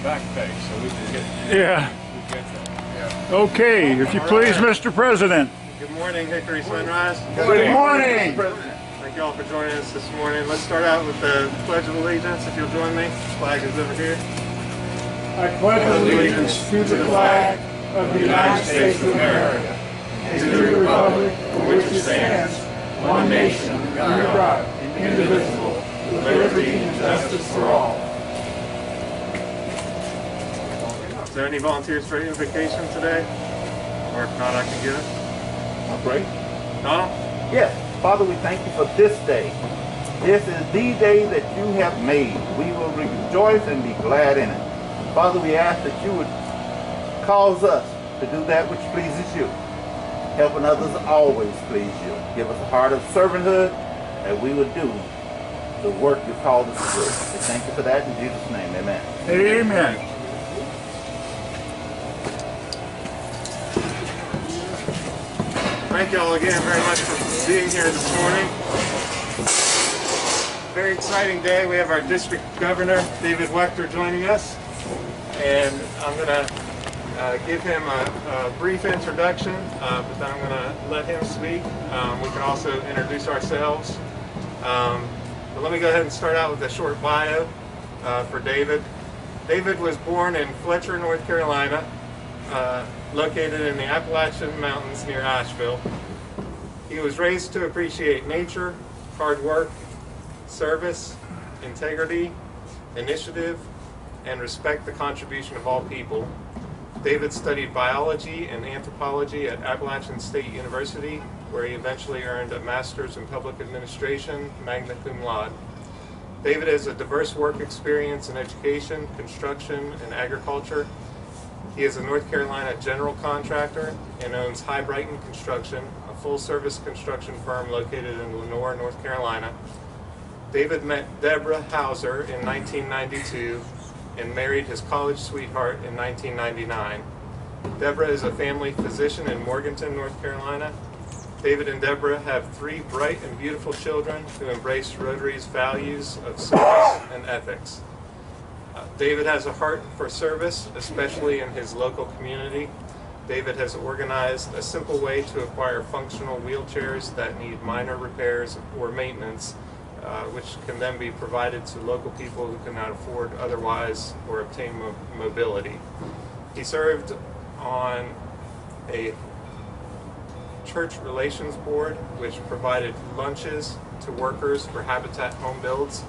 back pay, so we can get. Yeah. We get that. Yeah. Okay, if you please, Mr. President. Good morning, Hickory Sunrise. Good morning. Thank you all for joining us this morning. Let's start out with the Pledge of Allegiance. If you'll join me, the flag is over here. I pledge allegiance to the flag of the United States of America and to the republic for which it stands, one nation, under God, indivisible, with liberty and justice for all. Is there any volunteers for invocation today? Or if not, I can give it. I'll pray. Donald? Yes, Father, we thank you for this day. This is the day that you have made. We will rejoice and be glad in it. Father, we ask that you would cause us to do that which pleases you. Helping others always please you. Give us a heart of servanthood that we would do the work you called us to do. We thank you for that in Jesus' name. Amen. Amen. Thank you all again very much for being here this morning. Very exciting day. We have our district governor, David Wechter, joining us. And I'm going to give him a brief introduction, but then I'm going to let him speak. We can also introduce ourselves. But let me go ahead and start out with a short bio for David. David was born in Fletcher, North Carolina, located in the Appalachian Mountains near Asheville. He was raised to appreciate nature, hard work, service, integrity, initiative, and respect the contribution of all people. David studied biology and anthropology at Appalachian State University, where he eventually earned a master's in public administration, magna cum laude. David has a diverse work experience in education, construction, and agriculture. He is a North Carolina general contractor and owns High Brighton Construction, a full-service construction firm located in Lenoir, North Carolina. David met Deborah Hauser in 1992 and married his college sweetheart in 1999. Deborah is a family physician in Morganton, North Carolina. David and Deborah have 3 bright and beautiful children who embrace Rotary's values of service and ethics. David has a heart for service, especially in his local community. David has organized a simple way to acquire functional wheelchairs that need minor repairs or maintenance, which can then be provided to local people who cannot afford otherwise or obtain mobility. He served on a church relations board which provided lunches to workers for Habitat home builds.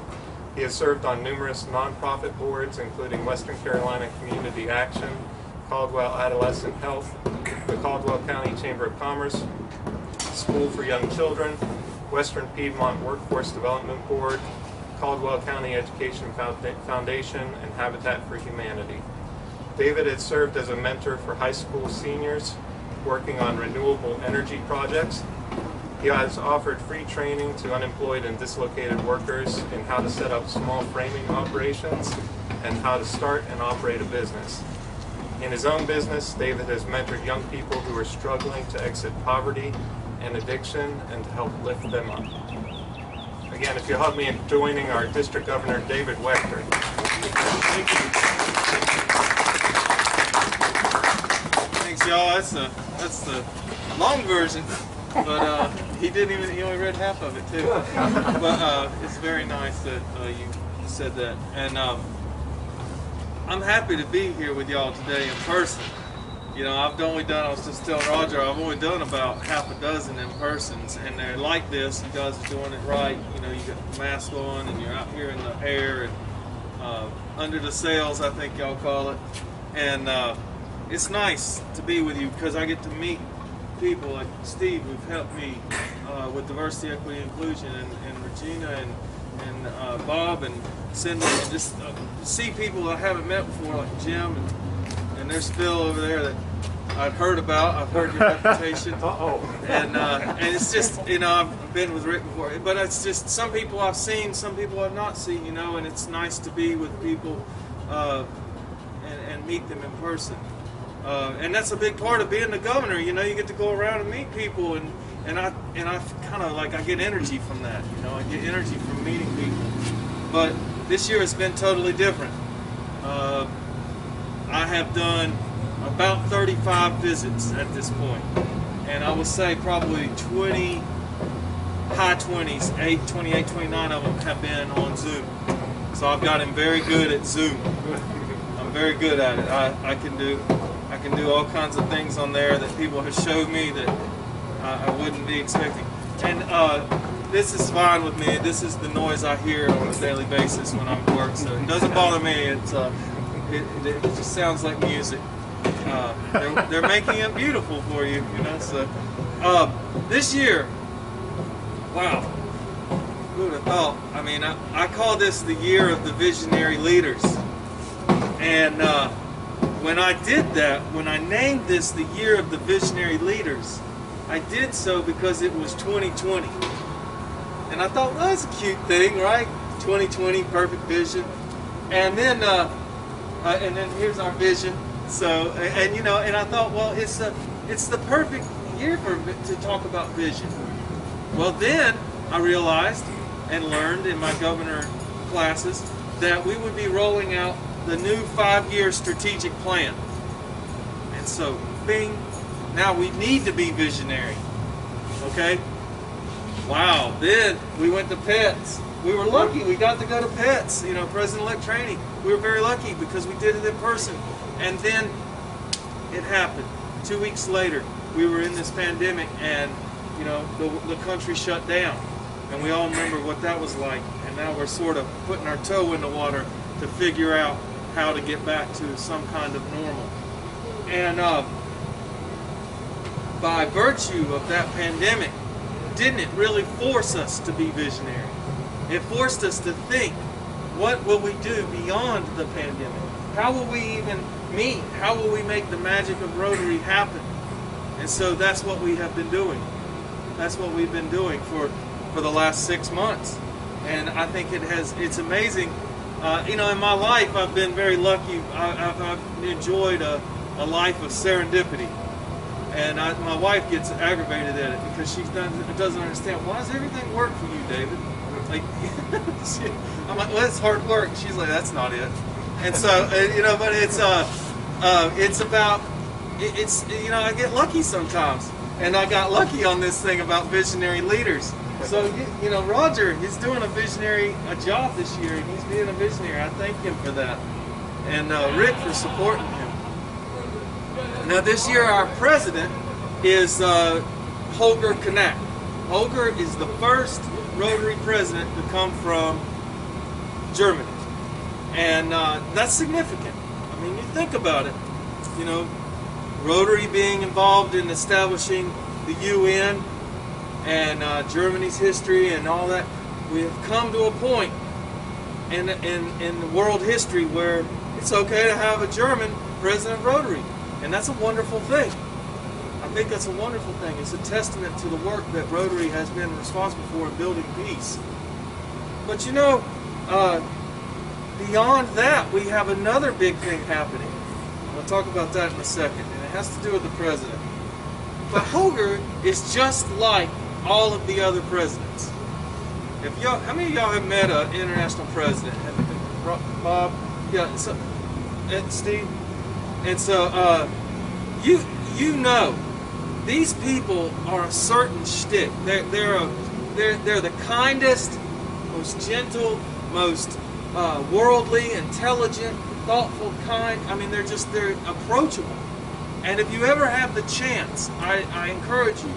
He has served on numerous nonprofit boards, including Western Carolina Community Action, Caldwell Adolescent Health, the Caldwell County Chamber of Commerce, School for Young Children, Western Piedmont Workforce Development Board, Caldwell County Education Foundation, and Habitat for Humanity. David has served as a mentor for high school seniors working on renewable energy projects. He has offered free training to unemployed and dislocated workers in how to set up small framing operations and how to start and operate a business. In his own business, David has mentored young people who are struggling to exit poverty and addiction and to help lift them up. Again, if you'll help me in joining our District Governor, David Wechter. Thank you. Thanks, y'all. That's the long version, but he only read half of it too. But it's very nice that you said that, and I'm happy to be here with y'all today in person. You know, I was just telling Roger, I've only done about half a dozen in persons, and they're like this. You guys are doing it right. You know, you got the mask on, and you're out here in the air, and under the sails, I think y'all call it. And it's nice to be with you because I get to meet people like Steve who've helped me with diversity, equity, inclusion, and Regina, and Bob, and Cindy, and just see people I haven't met before, like Jim, and there's Phil over there that I've heard about. I've heard your reputation. And it's just, you know, I've been with Rick before, but it's just some people I've seen, some people I've not seen, you know, and it's nice to be with people and meet them in person. And that's a big part of being the governor. You know, you get to go around and meet people, and I kind of like, I get energy from that. You know, I get energy from meeting people. But this year it's been totally different. I have done about 35 visits at this point, and I would say probably 20, high 20s, 28, 29 of them have been on Zoom. So I've gotten very good at Zoom. I'm very good at it. I can do all kinds of things on there that people have showed me that I wouldn't be expecting. And this is fine with me. This is the noise I hear on a daily basis when I'm at work, so it doesn't bother me. It just sounds like music. They're making it beautiful for you, you know. So this year, wow, who would have thought? I mean, I call this the year of the visionary leaders. And when I did that, when I named this the year of the visionary leaders, I did so because it was 2020. And I thought, well, that's a cute thing, right? 2020, perfect vision. And then here's our vision. So, and you know, and I thought, well, it's the perfect year to talk about vision. Well, then I realized and learned in my governor classes that we would be rolling out the new 5-year strategic plan. And so, bing, now we need to be visionary. Okay? Wow. Then we went to PETS. We were lucky. We got to go to PETS, you know, President-elect training. We were very lucky because we did it in person. And then it happened. 2 weeks later, we were in this pandemic, and you know, the country shut down. And we all remember what that was like. And now we're sort of putting our toe in the water to figure out how to get back to some kind of normal. And by virtue of that pandemic, didn't it really force us to be visionary? It forced us to think, what will we do beyond the pandemic? How will we even meet? How will we make the magic of Rotary happen? And so that's what we have been doing. That's what we've been doing for the last 6 months. And I think it's amazing. You know, in my life, I've been very lucky. I've enjoyed a life of serendipity. And my wife gets aggravated at it because she doesn't understand. Why does everything work for you, David? Like, I'm like, well, it's hard work. She's like, that's not it. And so, you know, but it's about, you know, I get lucky sometimes. And I got lucky on this thing about visionary leaders. So, you know, Roger, he's doing a job this year, and he's being a visionary. I thank him for that. And Rick for supporting him. Now, this year, our president is Holger Knack. Holger is the first Rotary president to come from Germany. And that's significant. I mean, you think about it. You know, Rotary being involved in establishing the UN and Germany's history and all that, we have come to a point in the world history where it's okay to have a German president of Rotary. And that's a wonderful thing. I think that's a wonderful thing. It's a testament to the work that Rotary has been responsible for in building peace. But you know, beyond that, we have another big thing happening. I'll talk about that in a second, and it has to do with the president. But Holger is just like all of the other presidents. If y'all, how many of y'all have met an international president? Bob, yeah, so, and Steve, and so you know, these people are a certain shtick. They're the kindest, most gentle, most worldly, intelligent, thoughtful, kind. I mean, they're approachable. And if you ever have the chance, I encourage you,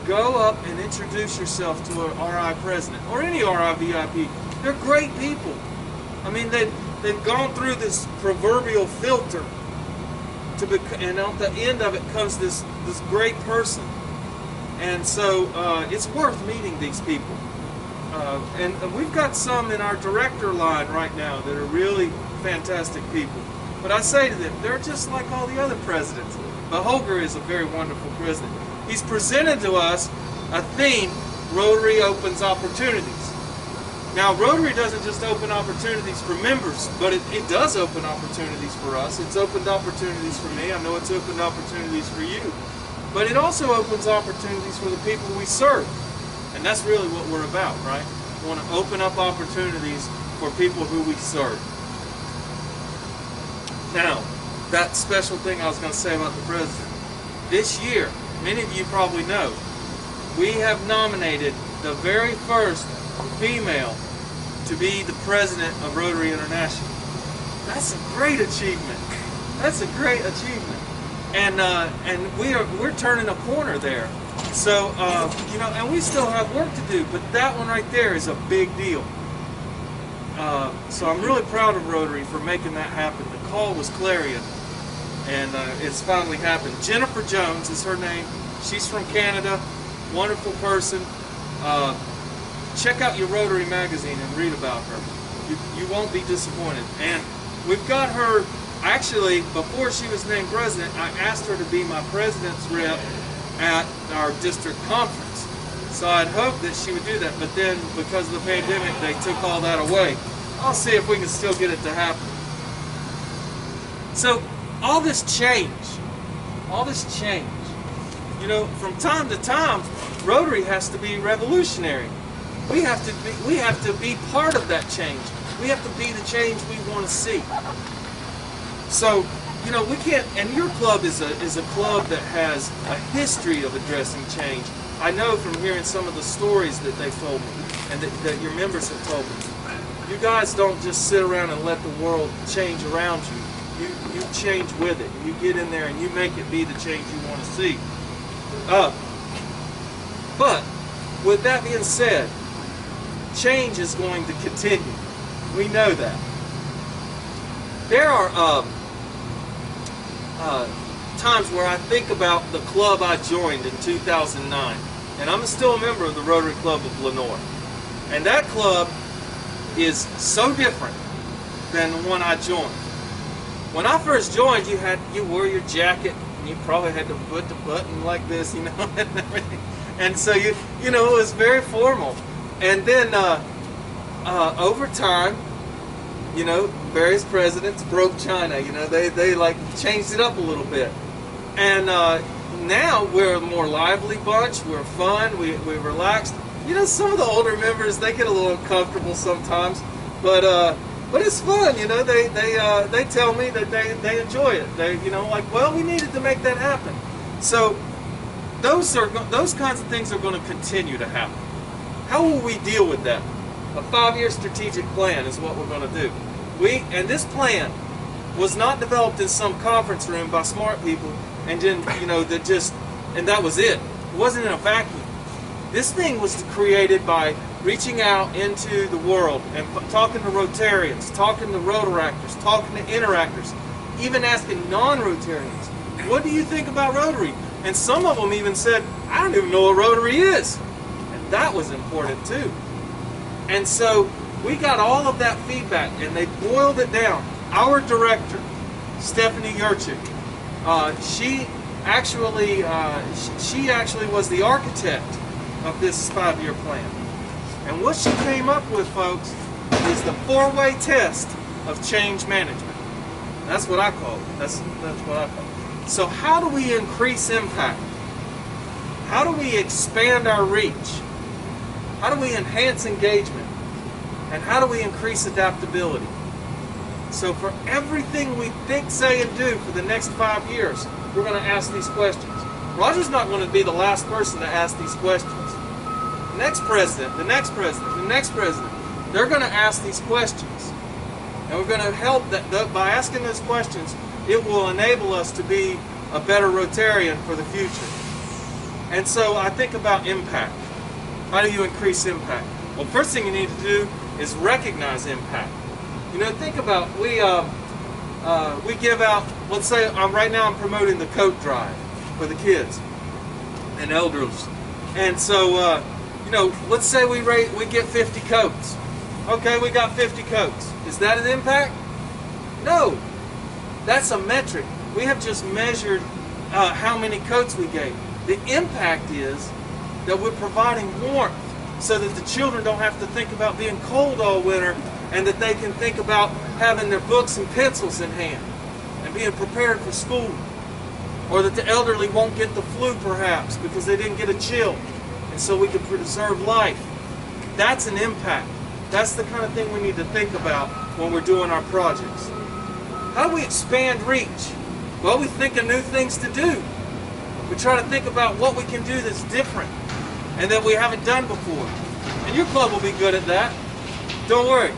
go up and introduce yourself to an RI president or any RI VIP. They're great people. I mean, they've gone through this proverbial filter and at the end of it comes this great person. And so it's worth meeting these people. And we've got some in our director line right now that are really fantastic people. But I say to them, they're just like all the other presidents. But Holger is a very wonderful president. He's presented to us a theme, Rotary opens opportunities. Now, Rotary doesn't just open opportunities for members, but it does open opportunities for us. It's opened opportunities for me. I know it's opened opportunities for you. But it also opens opportunities for the people we serve. And that's really what we're about, right? We want to open up opportunities for people who we serve. Now, that special thing I was going to say about the president. This year, many of you probably know, we have nominated the very first female to be the president of Rotary International. That's a great achievement. That's a great achievement, and we're turning a corner there. So you know, and we still have work to do, but that one right there is a big deal. So I'm really proud of Rotary for making that happen. The call was clarion, and it's finally happened. Jennifer Jones is her name. She's from Canada. Wonderful person. Check out your Rotary magazine and read about her. You won't be disappointed. And we've got her, actually, before she was named president, I asked her to be my president's rep at our district conference. So I'd hoped that she would do that, but then because of the pandemic, they took all that away. I'll see if we can still get it to happen. So all this change, you know, from time to time, Rotary has to be revolutionary. We have to be part of that change. We have to be the change we want to see. So, you know, we can't, and your club is a club that has a history of addressing change. I know from hearing some of the stories that they've told me and that your members have told me. You guys don't just sit around and let the world change around you. You change with it. You get in there and you make it be the change you want to see. But with that being said, change is going to continue. We know that. There are times where I think about the club I joined in 2009, and I'm still a member of the Rotary Club of Lenore. And that club is so different than the one I joined. When I first joined, you wore your jacket, and you probably had to put the button like this, you know, and everything. And so you know, it was very formal. And then over time, you know, various presidents broke China. You know, they like changed it up a little bit. And now we're a more lively bunch. We're fun. We relaxed. You know, some of the older members, they get a little uncomfortable sometimes, but it's fun. You know, they tell me that they enjoy it. They, you know, like, well, we needed to make that happen. So those kinds of things are going to continue to happen. How will we deal with that? A 5-year strategic plan is what we're going to do. And this plan was not developed in some conference room by smart people, and then, you know, that was it. It wasn't in a vacuum. This thing was created by reaching out into the world and talking to Rotarians, talking to Rotaractors, talking to Interactors, even asking non-Rotarians, what do you think about Rotary? And some of them even said, I don't even know what Rotary is. And that was important too. And so we got all of that feedback, and they boiled it down. Our director, Stephanie Yurchik, she actually was the architect of this 5-year plan. And what she came up with, folks, is the 4-way test of change management. That's what I call it. That's what I call it. So how do we increase impact? How do we expand our reach? How do we enhance engagement? And how do we increase adaptability? So for everything we think, say, and do for the next 5 years, we're going to ask these questions. Roger's not going to be the last person to ask these questions. The next president, the next president, the next president, they're going to ask these questions. And we're going to help by asking those questions, it will enable us to be a better Rotarian for the future. And so I think about impact. How do you increase impact? Well, first thing you need to do is recognize impact. You know, think about, we give out, let's say right now I'm promoting the coat drive for the kids and elders. And so, you know, let's say we get 50 coats. Okay, we got 50 coats. Is that an impact? No. That's a metric. We have just measured how many coats we gave. The impact is that we're providing warmth so that the children don't have to think about being cold all winter, and that they can think about having their books and pencils in hand and being prepared for school. Or that the elderly won't get the flu perhaps because they didn't get a chill, and so we can preserve life. That's an impact. That's the kind of thing we need to think about when we're doing our projects. How do we expand reach? Well, we think of new things to do. We try to think about what we can do that's different and that we haven't done before. And your club will be good at that. Don't worry.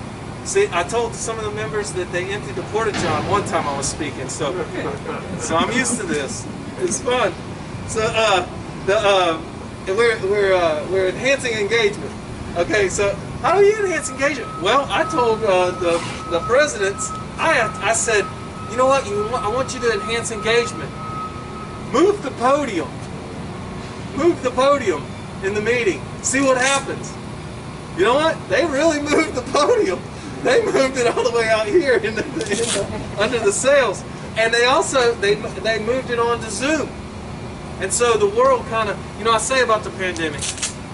See, I told some of the members that they emptied the porta john one time I was speaking, so I'm used to this. It's fun. So we're enhancing engagement. Okay, so how do you enhance engagement? Well, I told the presidents, I said, you know what? I want you to enhance engagement. Move the podium. Move the podium in the meeting. See what happens. You know what? They really moved the podium. They moved it all the way out here under the sails. And they also, they moved it on to Zoom. And so the world kind of, you know, I say about the pandemic,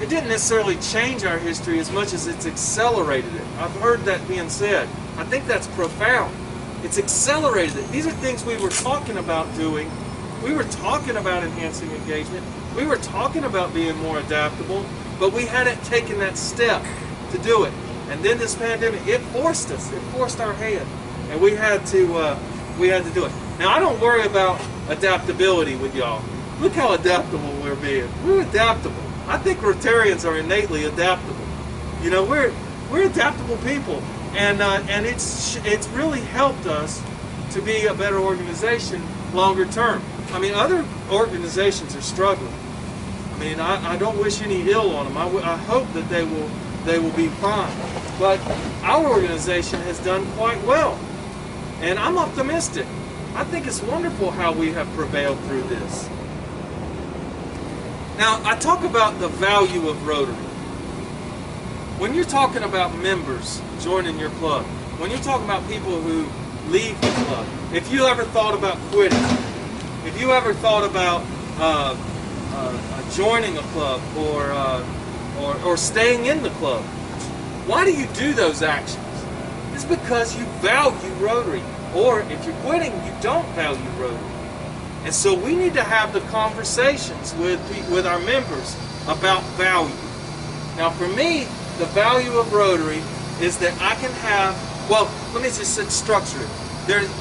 it didn't necessarily change our history as much as it's accelerated it. I've heard that being said. I think that's profound. It's accelerated it. These are things we were talking about doing. We were talking about enhancing engagement. We were talking about being more adaptable, but we hadn't taken that step to do it. And then this pandemic, it forced us. It forced our hand, and we had to do it. Now, I don't worry about adaptability with y'all. Look how adaptable we're being. We're adaptable. I think Rotarians are innately adaptable. You know, we're adaptable people, and it's really helped us to be a better organization longer term. I mean, other organizations are struggling. I mean, I don't wish any ill on them. I hope that they will be fine. But our organization has done quite well, and I'm optimistic. I think it's wonderful how we have prevailed through this. Now, I talk about the value of Rotary. When you're talking about members joining your club, when you're talking about people who leave the club, if you ever thought about quitting, if you ever thought about joining a club or staying in the club, why do you do those actions? It's because you value Rotary. Or if you're quitting, you don't value Rotary. And so we need to have the conversations with our members about value. Now for me, the value of Rotary is that I can have, well, let me just structure it.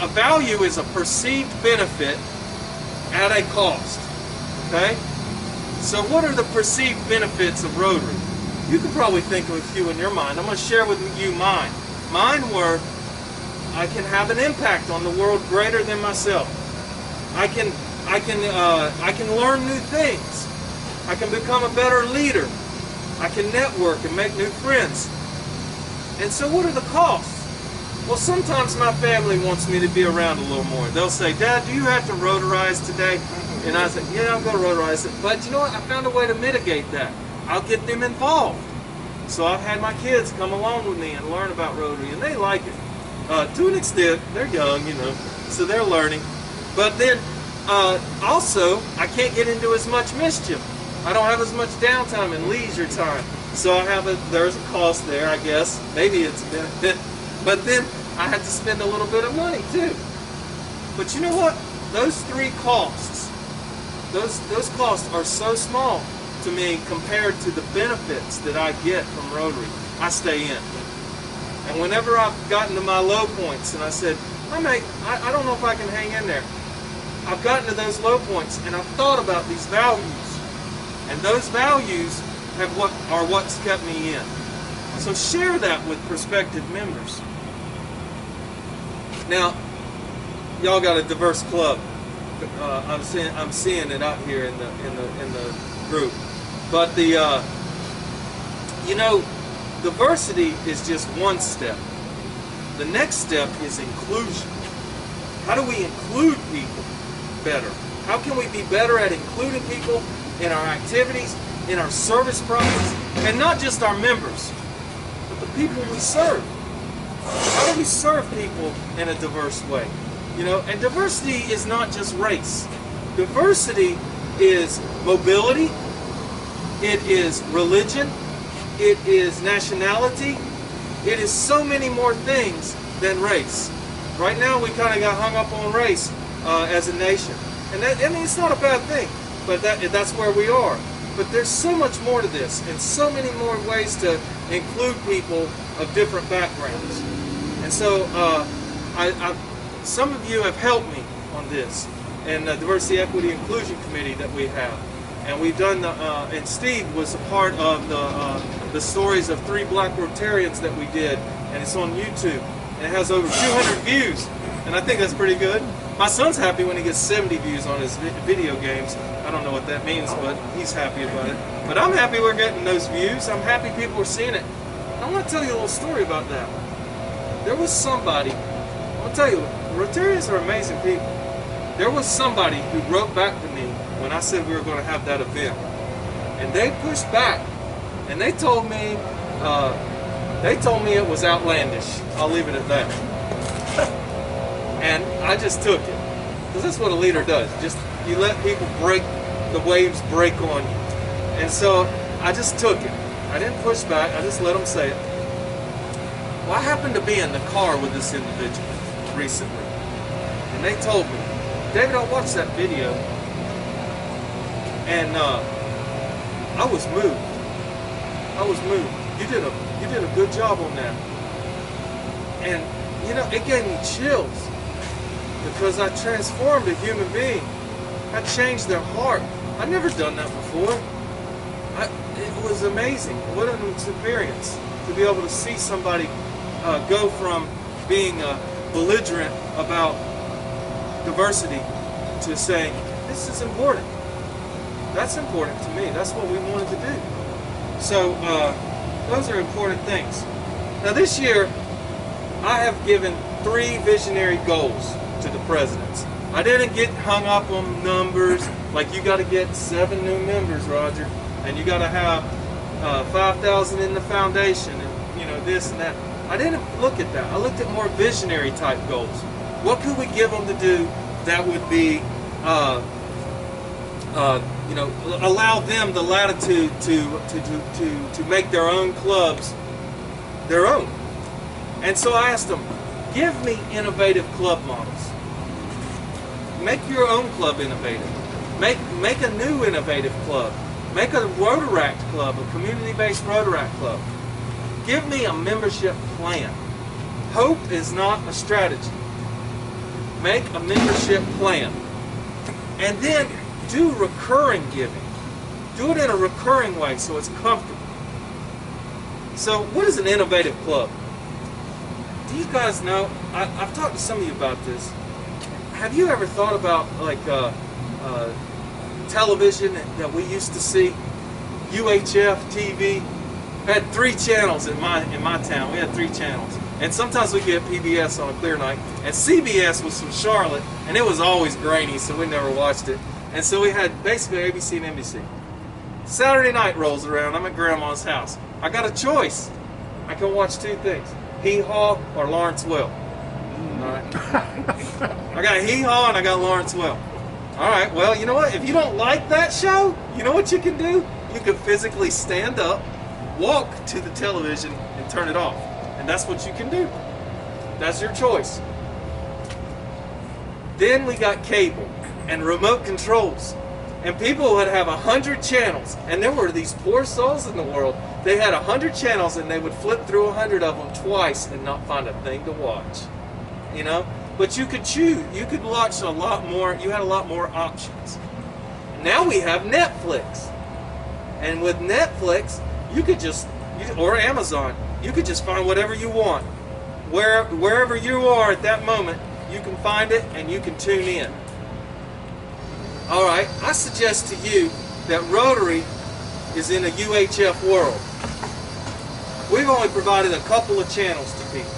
A value is a perceived benefit at a cost. Okay? So what are the perceived benefits of Rotary? You can probably think of a few in your mind. I'm going to share with you mine. Mine were, I can have an impact on the world greater than myself. I can learn new things. I can become a better leader. I can network and make new friends. And so what are the costs? Well, sometimes my family wants me to be around a little more. They'll say, Dad, do you have to Rotarize today? And I say, yeah, I'm going to Rotarize it. But you know what? I found a way to mitigate that. I'll get them involved. So I've had my kids come along with me and learn about Rotary, and they like it. To an extent, they're young, you know, so they're learning. But then, also, I can't get into as much mischief. I don't have as much downtime and leisure time. So there's a cost there, I guess. Maybe it's a benefit. But then, I have to spend a little bit of money, too. But you know what? Those three costs, those costs are so small to me compared to the benefits that I get from Rotary. I stay in. And whenever I've gotten to my low points and I said, I don't know if I can hang in there. I've gotten to those low points and I've thought about these values. And those values are what's kept me in. So share that with prospective members. Now, y'all got a diverse club. I'm seeing it out here in the group. But you know, diversity is just one step. The next step is inclusion. How do we include people better? How can we be better at including people in our activities, in our service projects, and not just our members, but the people we serve? How do we serve people in a diverse way? You know, and diversity is not just race. Diversity is mobility. It is religion. It is nationality. It is so many more things than race. Right now we kind of got hung up on race as a nation. And I mean, it's not a bad thing, but that's where we are. But there's so much more to this, and so many more ways to include people of different backgrounds. And so some of you have helped me on this, and the Diversity, Equity, Inclusion Committee that we have. And we've done, and Steve was a part of the stories of 3 Black Rotarians that we did, and it's on YouTube. And it has over 200 views, and I think that's pretty good. My son's happy when he gets 70 views on his video games. I don't know what that means, but he's happy about it. But I'm happy we're getting those views. I'm happy people are seeing it. I want to tell you a little story about that. There was somebody, I'll tell you, Rotarians are amazing people. There was somebody who wrote back to me when I said we were going to have that event. And they pushed back, and they told me it was outlandish. I'll leave it at that. And I just took it. Because that's what a leader does. Just, you let people the waves break on you. And so I just took it. I didn't push back, I just let them say it. Well, I happened to be in the car with this individual recently. And they told me, David, I watched that video. And I was moved. I was moved. You did a good job on that. And you know, it gave me chills because I transformed a human being. I changed their heart. I'd never done that before. It was amazing. What an experience to be able to see somebody go from being belligerent about diversity to saying, this is important. That's important to me. That's what we wanted to do. So those are important things. Now this year, I have given 3 visionary goals to the presidents. I didn't get hung up on numbers, like you got to get 7 new members, Roger, and you got to have 5,000 in the foundation, and you know, this and that. I didn't look at that. I looked at more visionary type goals. What could we give them to do that would be, you know, allow them the latitude to make their own clubs their own? And so I asked them, give me innovative club models. Make your own club innovative. Make a new innovative club. Make a Rotaract club, a community-based Rotaract club. Give me a membership plan. Hope is not a strategy. Make a membership plan. And then do recurring giving. Do it in a recurring way so it's comfortable. So what is an innovative club? Do you guys know, I've talked to some of you about this. Have you ever thought about like television that we used to see? UHF TV had 3 channels in my town. We had 3 channels. And sometimes we get PBS on a clear night. And CBS was from Charlotte, and it was always grainy, so we never watched it. And so we had basically ABC and NBC. Saturday night rolls around, I'm at Grandma's house. I got a choice. I can watch 2 things, Hee Haw or Lawrence Welk. All right. I got Hee Haw and I got Lawrence Welk. All right, well, you know what? If you don't like that show, you know what you can do? You can physically stand up, walk to the television, and turn it off. And that's what you can do. That's your choice. Then we got cable and remote controls. And people would have 100 channels. And there were these poor souls in the world. They had 100 channels and they would flip through 100 of them twice and not find a thing to watch. You know? But you could choose. You could watch a lot more. You had a lot more options. Now we have Netflix. And with Netflix, you could just, or Amazon, you could just find whatever you want. Wherever you are at that moment, you can find it and you can tune in. All right, I suggest to you that Rotary is in a UHF world. We've only provided a couple of channels to people.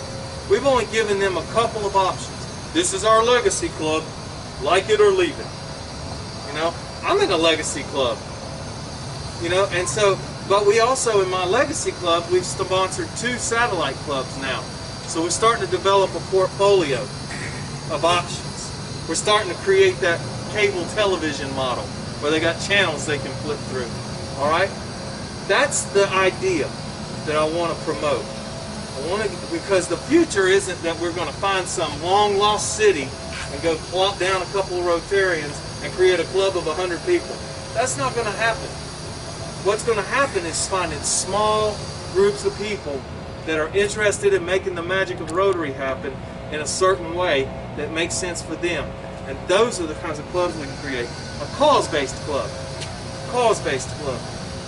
We've only given them a couple of options. This is our legacy club. Like it or leave it. You know, I'm in a legacy club. You know, and so, but we also, in my legacy club, we've sponsored 2 satellite clubs now. So we're starting to develop a portfolio of options. We're starting to create that cable television model where they got channels they can flip through. All right? That's the idea that I want to promote. I want to, because the future isn't that we're going to find some long lost city and go plop down a couple of Rotarians and create a club of 100 people. That's not going to happen. What's going to happen is finding small groups of people that are interested in making the magic of Rotary happen in a certain way that makes sense for them. And those are the kinds of clubs we can create. A cause-based club. Cause-based club.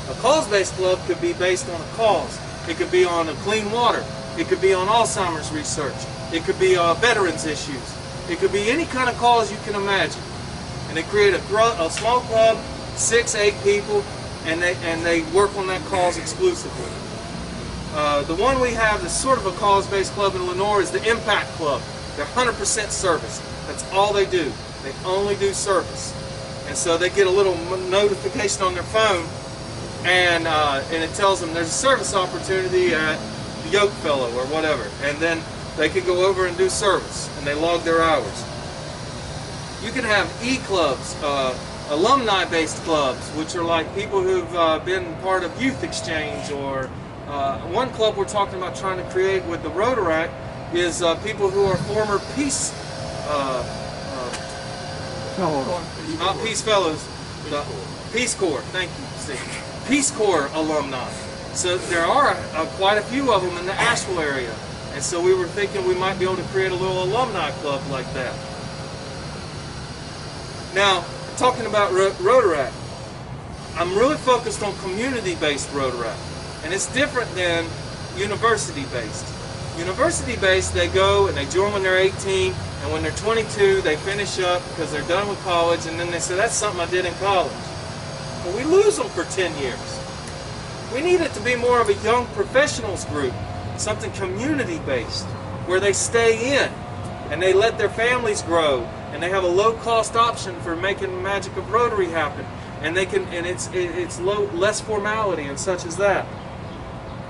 A cause-based club could be based on a cause. It could be on clean water. It could be on Alzheimer's research. It could be veterans issues. It could be any kind of cause you can imagine. And they create a small club, 6, 8 people, and they work on that cause exclusively. The one we have that's sort of a cause-based club in Lenore is the Impact Club. They're 100% service. That's all they do. They only do service. And so they get a little notification on their phone, and it tells them there's a service opportunity at the Yoke Fellow or whatever. And then they can go over and do service, and they log their hours. You can have E-clubs, alumni-based clubs, which are like people who've been part of youth exchange, or one club we're talking about trying to create with the Rotaract is people who are former Peace, not Peace Fellows, the Peace Corps, thank you, Steve. Peace Corps alumni. So there are quite a few of them in the Asheville area. And so we were thinking we might be able to create a little alumni club like that. Now, talking about Rotaract, I'm really focused on community-based Rotaract. And it's different than university-based. University-based, they go and they join when they're 18, and when they're 22, they finish up because they're done with college, and then they say, that's something I did in college. But we lose them for 10 years. We need it to be more of a young professionals group, something community-based, where they stay in, and they let their families grow, and they have a low-cost option for making the magic of Rotary happen, and they can, and it's less formality and such as that.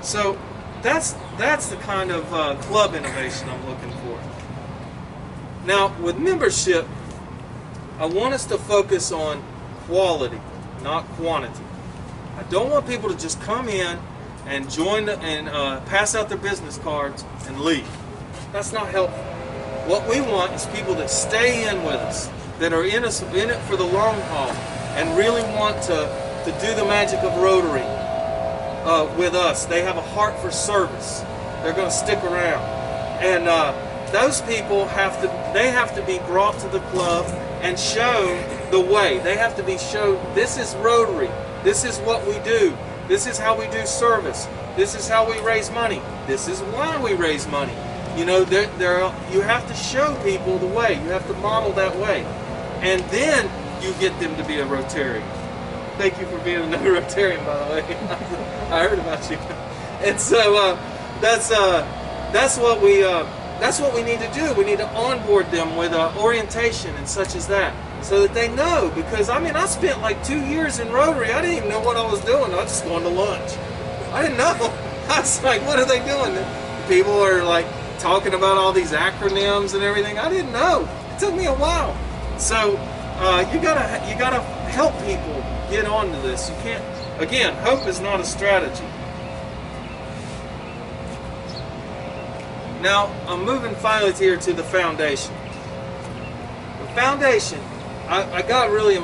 So that's the kind of club innovation I'm looking for. Now, with membership, I want us to focus on quality, not quantity. I don't want people to just come in and join and pass out their business cards and leave. That's not helpful. What we want is people that stay in with us, that are in it for the long haul, and really want to do the magic of Rotary with us. They have a heart for service. They're going to stick around. And those people have to be brought to the club and shown the way. They have to be shown, this is Rotary. This is what we do. This is how we do service. This is how we raise money. This is why we raise money. You know, you have to show people the way. You have to model that way. And then you get them to be a Rotarian. Thank you for being a new Rotarian, by the way. I heard about you. And so that's what we need to do. We need to onboard them with orientation and such as that, so that they know. Because I mean, I spent like 2 years in Rotary. I didn't even know what I was doing. I was just going to lunch. I didn't know. I was like, what are they doing? People are like talking about all these acronyms and everything. I didn't know. It took me a while. So you gotta help people get onto this. You can't. Again, hope is not a strategy. Now I'm moving finally here to the foundation. The foundation. I got really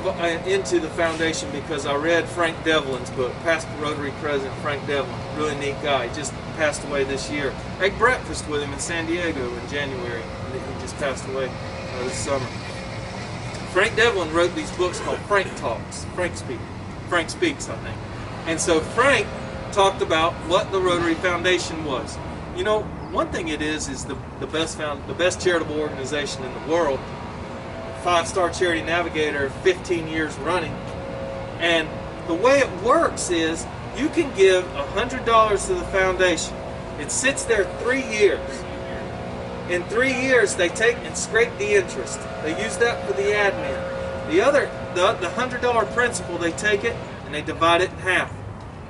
into the foundation because I read Frank Devlin's book, Past Rotary President Frank Devlin. Really neat guy. He just passed away this year. I had breakfast with him in San Diego in January. He just passed away this summer. Frank Devlin wrote these books called Frank Talks. Frank Speaks, I think. And so Frank talked about what the Rotary Foundation was. You know, one thing it is the best charitable organization in the world. 5-star charity navigator, 15 years running. And the way it works is you can give $100 to the foundation. It sits there 3 years. In 3 years, they take and scrape the interest. They use that for the admin. The $100 principal, they take it and they divide it in half.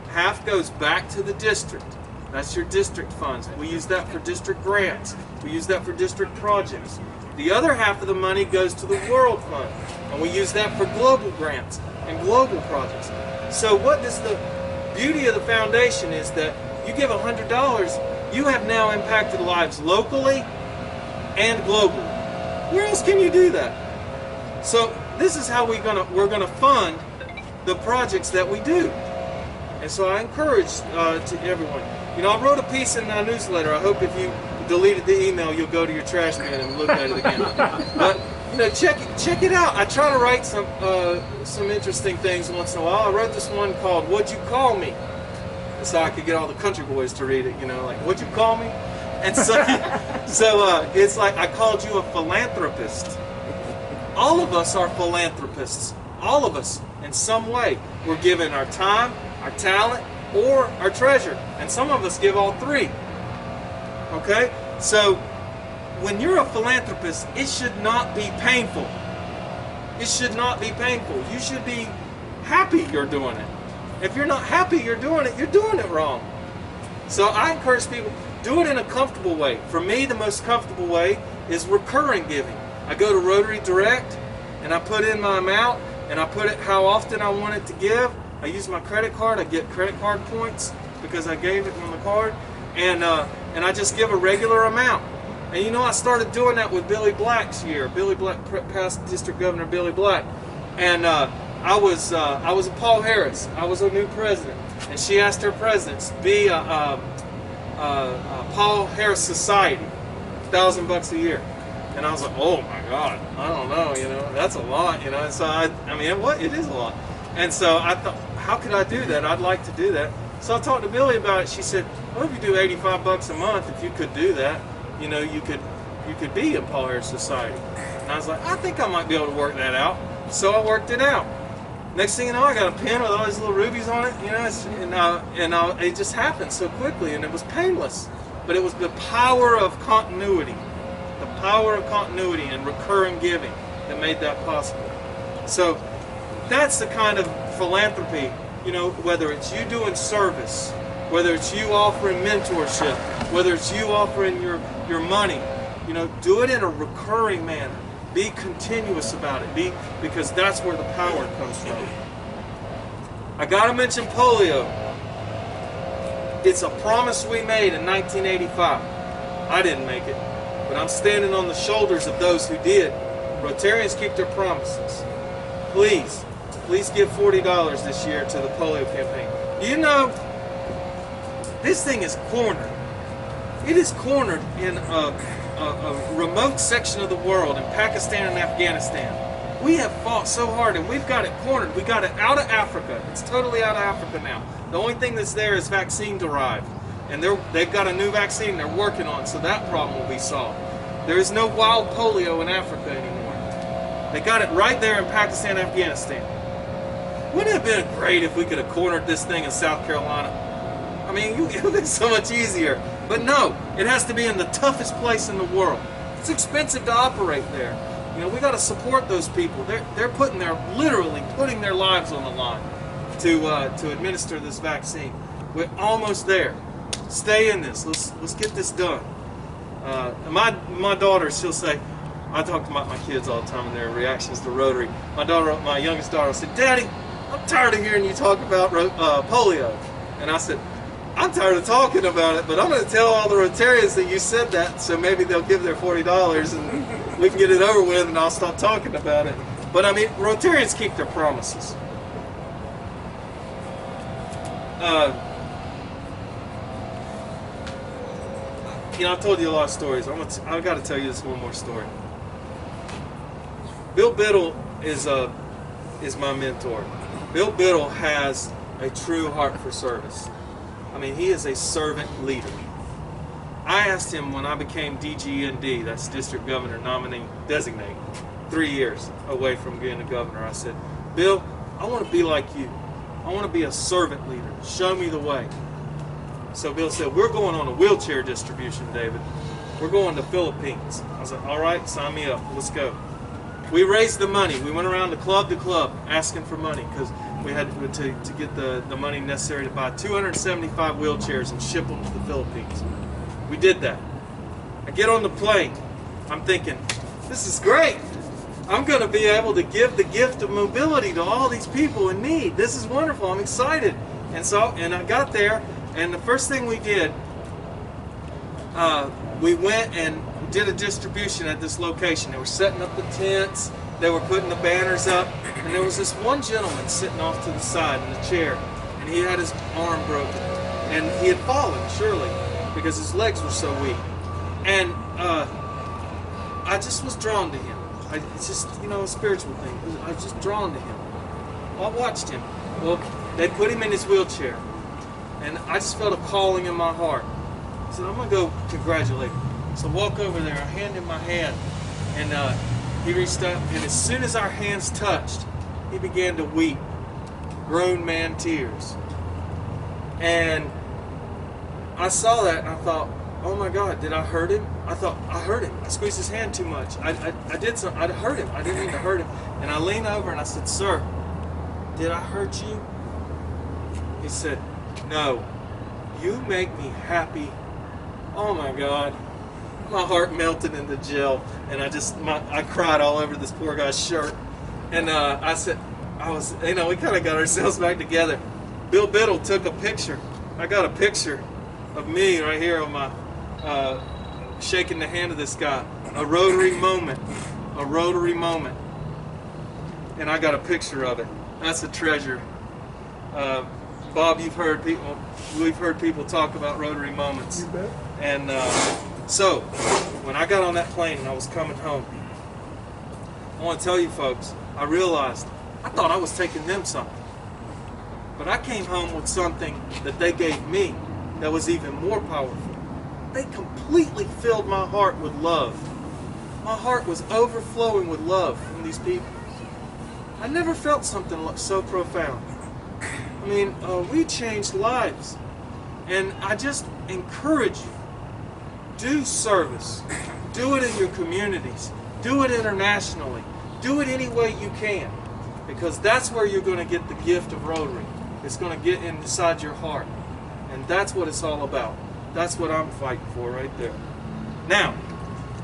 Half goes back to the district. That's your district funds. We use that for district grants. We use that for district projects. The other half of the money goes to the World Fund, and we use that for global grants and global projects. So what is the beauty of the foundation is that you give $100, you have now impacted lives locally and globally. Where else can you do that? So this is how we're gonna fund the projects that we do. And so I encourage to everyone. You know, I wrote a piece in our newsletter. I hope if you deleted the email, you'll go to your trash bin and look at it again. But you know, check it out. I try to write some interesting things once in a while. I wrote this one called "What'd You Call Me?" so I could get all the country boys to read it. You know, like "What'd you call me?" And so, it's like I called you a philanthropist. All of us are philanthropists. All of us, in some way, we're giving our time, our talent, or our treasure, and some of us give all three. Okay, so when you're a philanthropist, it should not be painful. It should not be painful. You should be happy you're doing it. If you're not happy you're doing it wrong. So I encourage people, do it in a comfortable way. For me, the most comfortable way is recurring giving. I go to Rotary Direct and I put in my amount and I put it how often I want it to give. I use my credit card. I get credit card points because I gave it on the card, and I just give a regular amount. And you know, I started doing that with Billy Black's year. Billy Black, past District Governor Billy Black, and I was a Paul Harris. I was a new president, and she asked her presidents to be a Paul Harris Society, $1,000 a year. And I was like, oh my God, I don't know, you know, that's a lot, you know. And so I mean, it is a lot. And so I thought, how could I do that? I'd like to do that. So I talked to Billy about it. She said, well, if you do $85 a month, if you could do that, you know, you could be in Paul Harris Society. And I was like, I think I might be able to work that out. So I worked it out. Next thing you know, I got a pen with all these little rubies on it, you know, and it just happened so quickly, and it was painless. But it was the power of continuity. The power of continuity and recurring giving that made that possible. So that's the kind of philanthropy, you know, whether it's you doing service, whether it's you offering mentorship, whether it's you offering your money, you know, do it in a recurring manner. Be continuous about it, because that's where the power comes from. I gotta mention polio. It's a promise we made in 1985. I didn't make it, but I'm standing on the shoulders of those who did. Rotarians keep their promises. Please give $40 this year to the polio campaign. You know, this thing is cornered. It is cornered in a remote section of the world, in Pakistan and Afghanistan. We have fought so hard, and we've got it cornered. We got it out of Africa. It's totally out of Africa now. The only thing that's there is vaccine derived, and they've got a new vaccine they're working on, so that problem will be solved. There is no wild polio in Africa anymore. They got it right there in Pakistan and Afghanistan. Wouldn't it have been great if we could have cornered this thing in South Carolina? I mean, it would have been so much easier. But no, it has to be in the toughest place in the world. It's expensive to operate there. You know, we got to support those people. They're literally putting their lives on the line to administer this vaccine. We're almost there. Stay in this. Let's get this done. My daughter, she'll say, I talk to my kids all the time and their reactions to Rotary. My youngest daughter said, Daddy, I'm tired of hearing you talk about polio. And I said, I'm tired of talking about it, but I'm going to tell all the Rotarians that you said that, so maybe they'll give their $40 and we can get it over with and I'll stop talking about it. But I mean, Rotarians keep their promises. You know, I've told you a lot of stories. I've got to tell you this one more story. Bill Biddle is my mentor. Bill Biddle has a true heart for service. I mean, he is a servant leader. I asked him when I became DGND, that's District Governor Nominee Designate, 3 years away from being a governor, I said, Bill, I want to be like you. I want to be a servant leader. Show me the way. So Bill said, we're going on a wheelchair distribution, David. We're going to the Philippines. I was like, all right, sign me up. Let's go. We raised the money. We went around to club asking for money because we had to get the money necessary to buy 275 wheelchairs and ship them to the Philippines. We did that. I get on the plane. I'm thinking, this is great. I'm going to be able to give the gift of mobility to all these people in need. This is wonderful. I'm excited. And I got there, and the first thing we did, we went and did a distribution at this location. They were setting up the tents. They were putting the banners up. And there was this one gentleman sitting off to the side in a chair, and he had his arm broken. And he had fallen, surely, because his legs were so weak. And I just was drawn to him. it's just, you know, a spiritual thing. I was just drawn to him. I watched him. Well, they put him in his wheelchair, and I just felt a calling in my heart. I said, I'm going to go congratulate him. So I walk over there, I hand him my hand, and he reached up, and as soon as our hands touched, he began to weep. Grown man tears. And I saw that, and I thought, oh my God, did I hurt him? I thought, I hurt him. I squeezed his hand too much. I did something. I hurt him. I didn't mean to hurt him. And I leaned over and I said, sir, did I hurt you? He said, no. You make me happy. Oh my God. My heart melted into gel, and I cried all over this poor guy's shirt. And I said, we kind of got ourselves back together. Bill Biddle took a picture. I got a picture of me right here on my shaking the hand of this guy. A Rotary moment. A Rotary moment. And I got a picture of it. That's a treasure. Bob, we've heard people talk about Rotary moments. You bet. And so, when I got on that plane and I was coming home, I want to tell you folks, I realized I thought I was taking them something. But I came home with something that they gave me that was even more powerful. They completely filled my heart with love. My heart was overflowing with love from these people. I never felt something so profound. I mean, we changed lives. And I just encourage you, do service. Do it in your communities. Do it internationally. Do it any way you can. Because that's where you're going to get the gift of Rotary. It's going to get inside your heart. And that's what it's all about. That's what I'm fighting for right there. Now,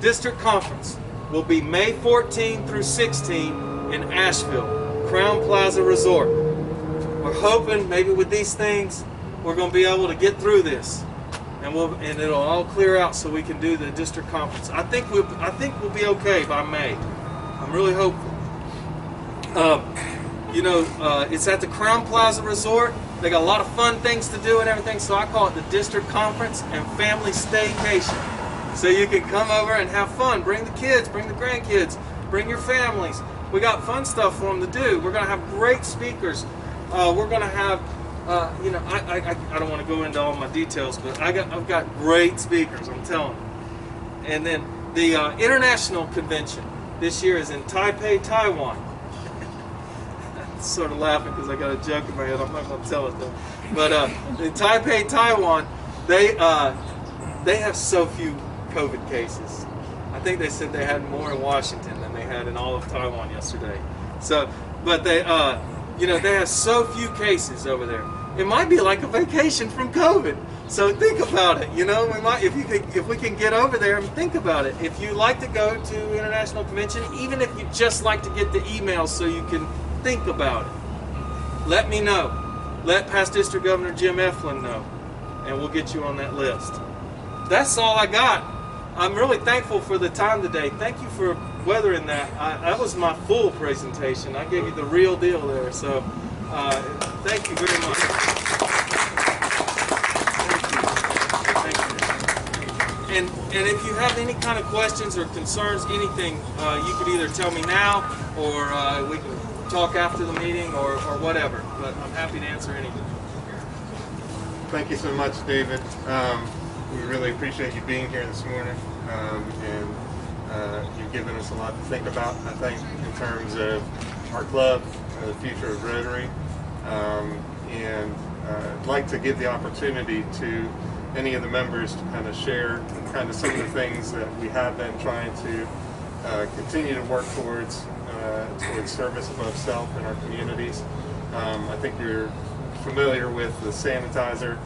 District Conference will be May 14 through 16 in Asheville, Crown Plaza Resort. We're hoping maybe with these things we're going to be able to get through this, and it'll all clear out so we can do the district conference. I think we'll be okay by May. I'm really hopeful. It's at the Crown Plaza Resort. They got a lot of fun things to do and everything, so I call it the District Conference and Family Staycation. So you can come over and have fun. Bring the kids, bring the grandkids, bring your families. We got fun stuff for them to do. We're going to have great speakers. We're going to have, I don't want to go into all my details, but I've got great speakers, I'm telling you. And then the International Convention this year is in Taipei, Taiwan. Sort of laughing because I got a joke in my head. I'm not going to tell it though. But in Taipei, Taiwan, they have so few COVID cases. I think they said they had more in Washington than they had in all of Taiwan yesterday. So, but they have so few cases over there. It might be like a vacation from COVID. So think about it. We might, if we can get over there and think about it. If you like to go to International Convention, even if you just like to get the emails so you can think about it, let me know. Let past District Governor Jim Eflin know, and we'll get you on that list. That's all I got. I'm really thankful for the time today. Thank you for weathering that. That was my full presentation. I gave you the real deal there. So thank you very much. Thank you. And if you have any kind of questions or concerns, anything, you could either tell me now, or we can talk after the meeting, or whatever. But I'm happy to answer anything. Thank you so much, David. We really appreciate you being here this morning, and you've given us a lot to think about, I think, in terms of our club, the future of Rotary, and I'd like to give the opportunity to any of the members to kind of share kind of some of the things that we have been trying to continue to work towards service above self in our communities. I think you're familiar with the sanitizer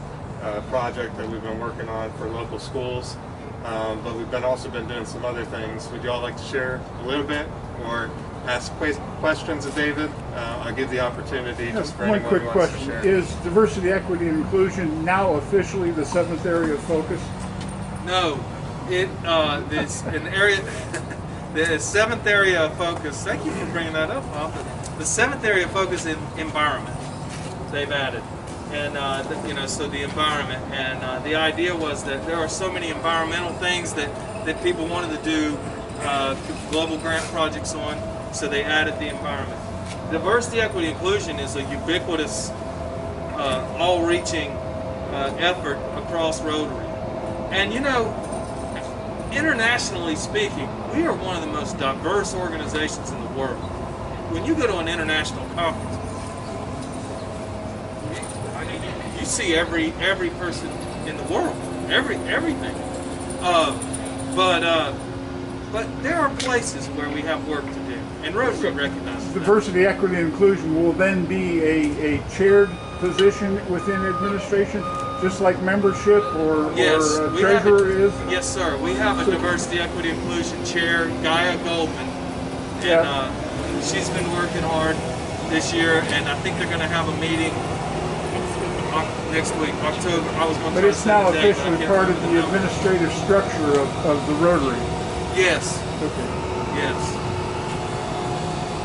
project that we've been working on for local schools, but we've also been doing some other things. Would you all like to share a little bit, or ask questions of David? I'll give the opportunity just for anyone One quick who wants to question. share. Is diversity, equity, and inclusion now officially the 7th area of focus? No, it's an area. The 7th area of focus. Thank you for bringing that up, Bob. The 7th area of focus is environment. They've added, and so the environment, and the idea was that there are so many environmental things that people wanted to do global grant projects on, so they added the environment. Diversity, equity, inclusion is a ubiquitous, all-reaching effort across Rotary. And you know, internationally speaking, we are one of the most diverse organizations in the world. When you go to an international conference, you see every person in the world, everything. But there are places where we have work to do, and Rotary recognizes that. Diversity, equity, and inclusion will then be a chaired position within administration, just like membership or treasurer is? Yes, sir. We have a diversity, equity, inclusion chair, Gaia Goldman, and she's been working hard this year, and I think they're going to have a meeting next week, October. I was going to. But it's now officially part of the administrative structure of the Rotary. Yes. Okay. Yes.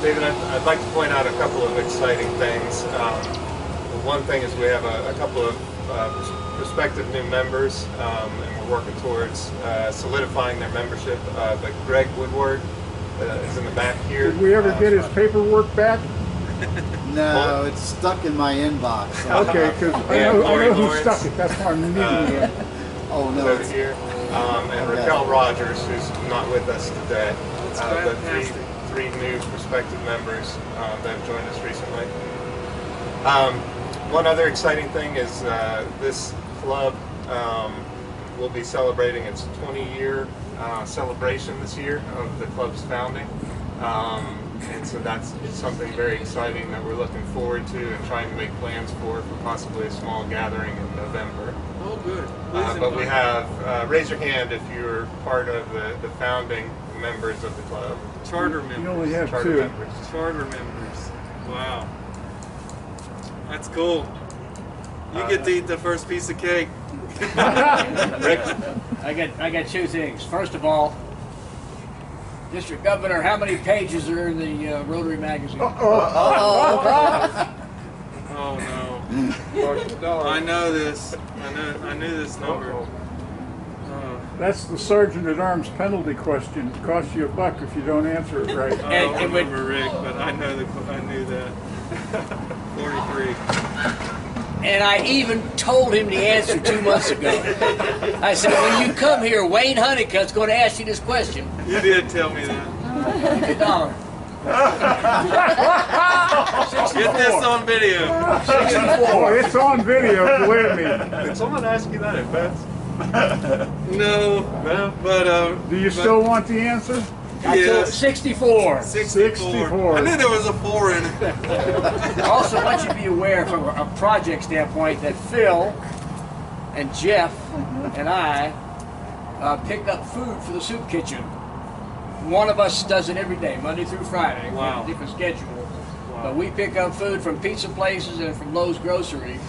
David, I'd like to point out a couple of exciting things. One thing is we have a couple of prospective new members, and we're working towards solidifying their membership. But Greg Woodward is in the back here. Did we ever get his paperwork back? No, it's stuck in my inbox. Okay, because I know who stuck it. That's why I'm needing it. Oh no, Over here. And Raquel Rogers, who's not with us today. But three new prospective members that have joined us recently. One other exciting thing is this club will be celebrating its 20-year celebration this year of the club's founding. And so that's something very exciting that we're looking forward to and trying to make plans for possibly a small gathering in November. Oh, good. But we have, raise your hand if you're part of the founding members of the club. Charter members. You only have Charter two. members. Charter members. Wow. That's cool. You get to eat the first piece of cake. Rick? I got two things. First of all, District Governor, how many pages are in the Rotary magazine? Oh no. I know this. I knew this number. That's the Sergeant at Arms penalty question. It costs you $1 if you don't answer it right. I don't remember Rick, but I knew that. 43. And I even told him the answer 2 months ago. I said, when you come here, Wayne Honeycutt's going to ask you this question. You did tell me that. $1. Get this on video. Oh, it's on video, believe me. Did someone ask you that at Beth's? No, but Do you still want the answer? yes. 64. 64. I knew there was a 4 in it. I also want you to be aware from a project standpoint that Phil and Jeff and I pick up food for the soup kitchen. One of us does it every day, Monday through Friday. Wow. We have a different schedule. Wow. But we pick up food from pizza places and from Lowe's Grocery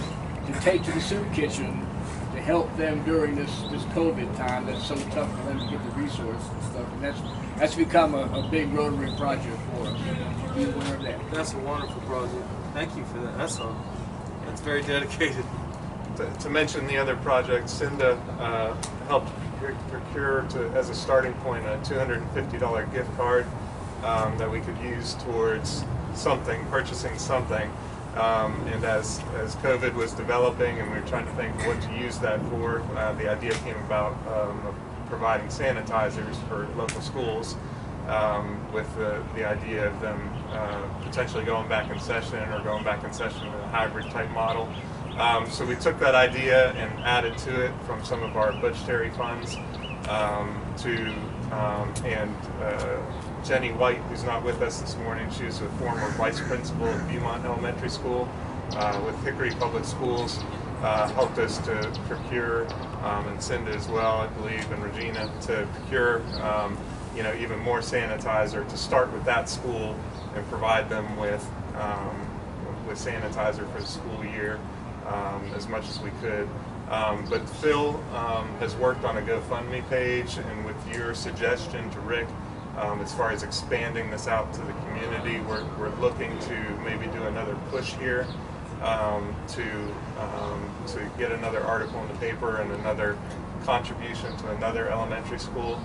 to take to the soup kitchen to help them during this COVID time that's so tough for them to get the resources and stuff. And that's become a big Rotary project for us. Be aware of that. That's a wonderful project. Thank you for that. That's very dedicated. To mention the other project, Cinda helped procure, as a starting point, a $250 gift card that we could use towards purchasing something. And as COVID was developing and we were trying to think what to use that for, the idea came about of providing sanitizers for local schools, with the idea of them potentially going back in session or going back in session in a hybrid type model. So we took that idea and added to it from some of our budgetary funds and Jenny White, who's not with us this morning, she was a former vice principal at Beaumont Elementary School with Hickory Public Schools, helped us to procure, and Cinda as well, I believe, and Regina, to procure even more sanitizer to start with that school and provide them with sanitizer for the school year. As much as we could. But Phil has worked on a GoFundMe page, and with your suggestion to Rick, as far as expanding this out to the community, we're looking to maybe do another push here to get another article in the paper and another contribution to another elementary school.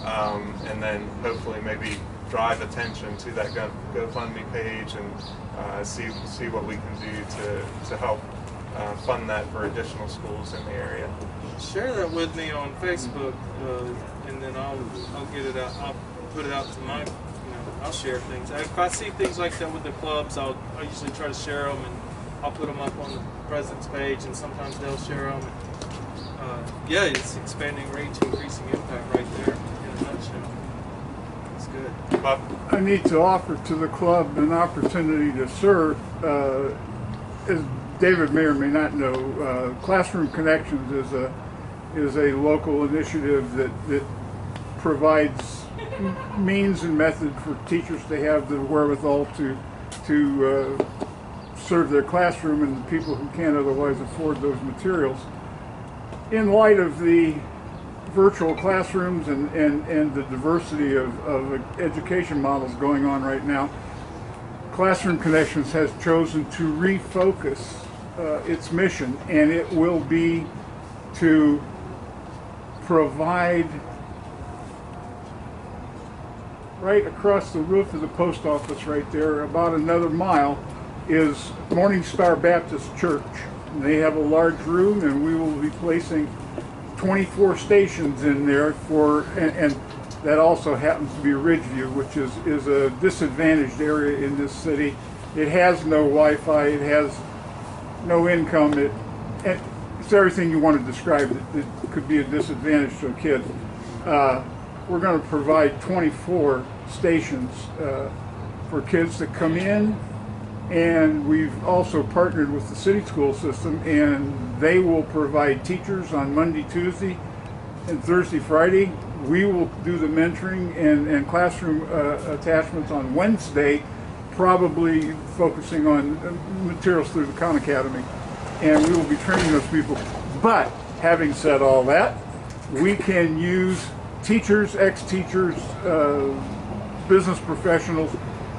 and then hopefully maybe drive attention to that GoFundMe page and see what we can do to help fund that for additional schools in the area. Share that with me on Facebook, and then I'll get it out. I'll put it out to my, I'll share things. If I see things like that with the clubs, I usually try to share them, and I'll put them up on the president's page, and sometimes they'll share them. Yeah, it's expanding reach, increasing impact right there in a nutshell. It's good. Bob? I need to offer to the club an opportunity to serve. As David may or may not know, Classroom Connections is a local initiative that provides means and method for teachers to have the wherewithal to serve their classroom and the people who can't otherwise afford those materials. In light of the virtual classrooms and the diversity of education models going on right now, Classroom Connections has chosen to refocus its mission, and it will be to provide right across the roof of the post office right there, about another mile, is Morning Star Baptist Church. They have a large room, and we will be placing 24 stations in there and that also happens to be Ridgeview, which is a disadvantaged area in this city. It has no Wi-Fi, it has no income, it's everything you want to describe that could be a disadvantage to a kid. We're going to provide 24 stations for kids that come in, and we've also partnered with the city school system, and they will provide teachers on Monday, Tuesday, and Thursday, Friday. We will do the mentoring and classroom attachments on Wednesday, probably focusing on materials through the Khan Academy, and we will be training those people. But having said all that, we can use teachers, ex-teachers, business professionals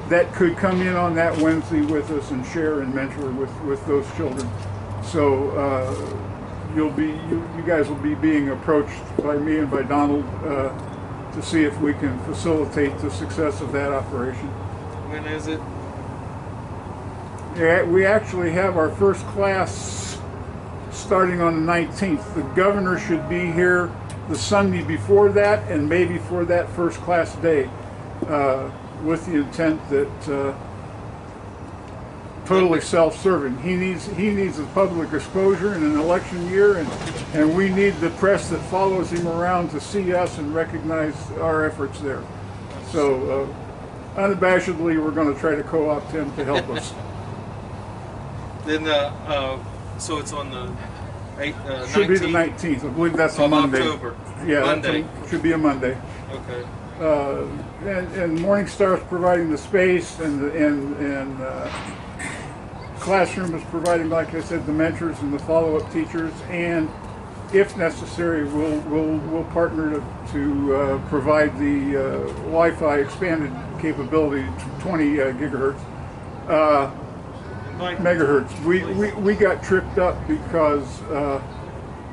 that could come in on that Wednesday with us and share and mentor with those children. So you guys will be being approached by me and by Donald to see if we can facilitate the success of that operation. When is it? Yeah, we actually have our first class starting on the 19th. The governor should be here the Sunday before that, and maybe for that first class day, with the intent that totally self-serving. He needs a public exposure in an election year, and we need the press that follows him around to see us and recognize our efforts there. So unabashedly, we're going to try to co-opt him to help us. Then, so it's on the 19th? Should be the 19th. I believe that's a Monday. October. Yeah, Monday. Should be a Monday. Okay. And Morningstar is providing the space, and Classroom is providing, like I said, the mentors and the follow-up teachers, and if necessary, we'll partner to provide the Wi-Fi expanded capability to 20 gigahertz. Megahertz. We got tripped up because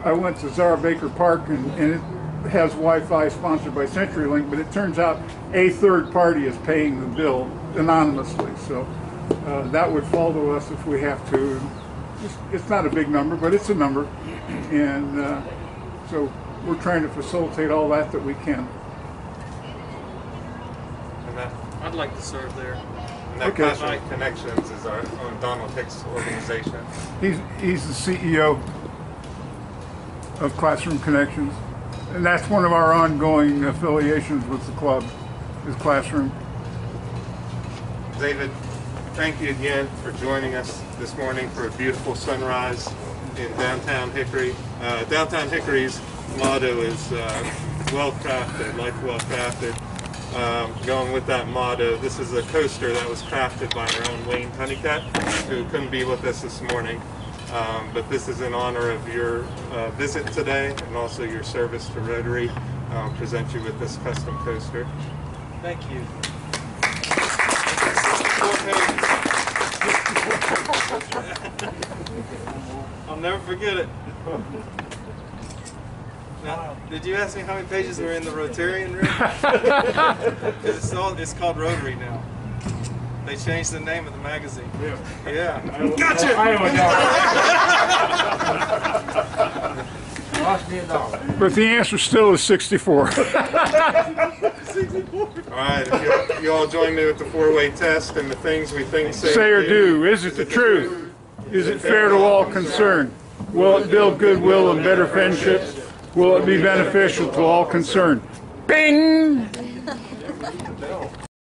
I went to Zara Baker Park, and it has Wi-Fi sponsored by CenturyLink, but it turns out a third party is paying the bill anonymously. So that would fall to us if we have to. It's not a big number, but it's a number, and so we're trying to facilitate all that we can. And I'd like to serve there. and that Okay. Classroom Connections is our own Donald Hicks organization. He's the CEO of Classroom Connections, and that's one of our ongoing affiliations with the club, is Classroom. David, thank you again for joining us this morning for a beautiful sunrise in downtown Hickory. Downtown Hickory's motto is well crafted, life well crafted. Going with that motto, this is a coaster that was crafted by our own Wayne Honeycutt, who couldn't be with us this morning. But this is in honor of your visit today and also your service to Rotary. I'll present you with this custom coaster. Thank you. I'll never forget it. Now, did you ask me how many pages were in the Rotarian room? It's called Rotary now. They changed the name of the magazine. Yeah. Gotcha! Lost me $1. But the answer still is 64. All right, if you all join me with the four-way test and the things we think, Say or do. Is it the truth? Is it fair to all concerned? Will it build goodwill and better friendships? Will it be beneficial to all concerned? Bing!